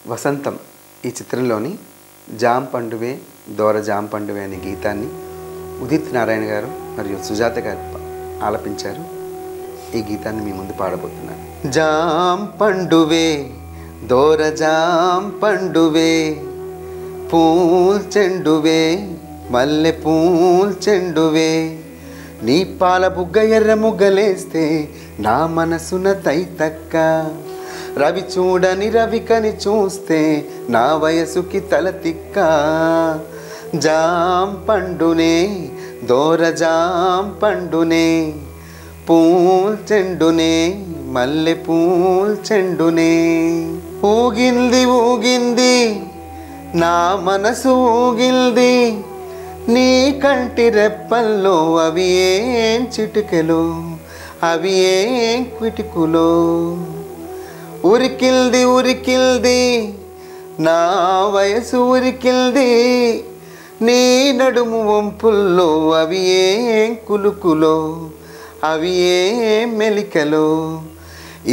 వసంతం ఈ చిత్రంలోని జాం పండువే దోర జాం పండువే అనే గీతాన్ని ఉదిత్ నారాయణ గారు మరియు సుజాత గారు ఆలపించారు. ఈ గీతాన్ని మీ ముందు పాడబోతున్నాను. జాం పండువే దోర జాం పండువే పూల్ చెండువే మల్లె పూల్ చెండువే నీ పాల బుగ్గ ఎర్ర ముగ్గలేస్తే నా మనసున తైతక్క రవి చూడని రవికని చూస్తే నా వయసుకి తల తిక్క జాం పండునే దోర జాం పండునే పూల్ చెండునే మల్లె పూల్ చెండునే ఊగింది ఊగింది నా మనసు ఊగిల్ది నీ కంటి రెప్పల్లో అవి ఏం చిటికెలో అవి ఏం కిటికులో ఉరికిల్ది ఉరికిల్ది నా వయసు ఉరికిల్ది నీ నడుము వంపుల్లో అవి ఏం కులుకులో అవి ఏం మెలికలో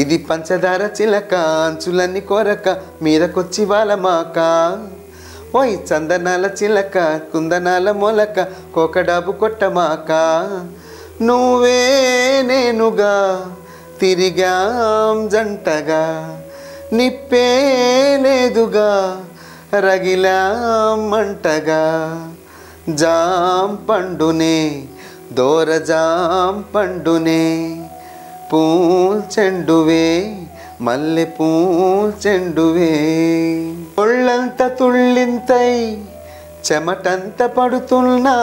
ఇది పంచదార చిలక అంచులన్నీ కొరక మీదకొచ్చి వాళ్ళమాక ఓయ్ చందనాల చిలక కుందనాల మొలక కోకడాబు కొట్టమాక నువ్వే నేనుగా తిరిగాం జంటగా నిప్పే లేదుగా రగిలాం మంటగా జాం పండునే దోర జాం పండునే పూల్ చెండువే మల్లె పూల్ చెండువే ఒళ్ళంత తుళ్ళింతై చెమటంత పడుతున్నా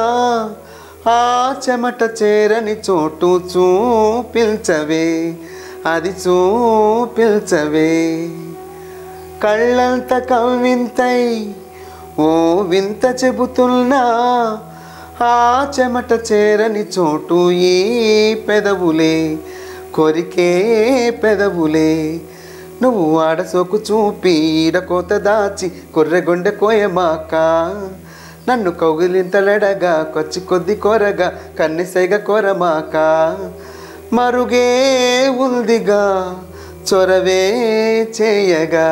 ఆ చెమట చేరని చోటు చూపిల్చవే అది చూపిల్చవే కళ్ళంత కవ్వింతై ఓ వింత చెబుతున్నా ఆ చెమట చేరని చోటు ఈ పెదవులే కొరికే పెదవులే నువ్వు ఆడసోకు చూపి ఈడకోత దాచి కొర్రెగొండె కోయమాక నన్ను కౌగిలింతలడగా కొచ్చి కొద్ది కొరగా కన్నెసైగ కొరమాక మరుగే ఉందిగా చొరవే చేయగా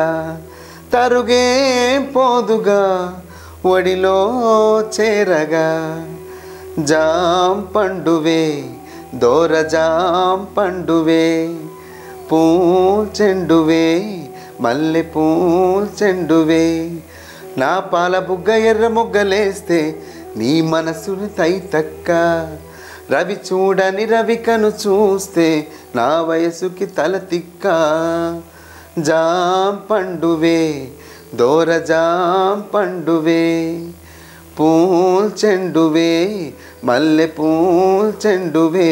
తరుగే పోదుగా ఒడిలో చేరగా జాం పండువే దోర జాం పండువే పూల్ చెండువే మల్లె పూల్ చెండువే నా పాల బుగ్గ ఎర్ర ముగ్గలేస్తే నీ మనసును తైతక్క రవి చూడని రవికను చూస్తే నా వయసుకి తల తిక్క జాం పండువే దోర జాం పండువే పూల్ చెండువే మల్లె పూల్ చెండువే.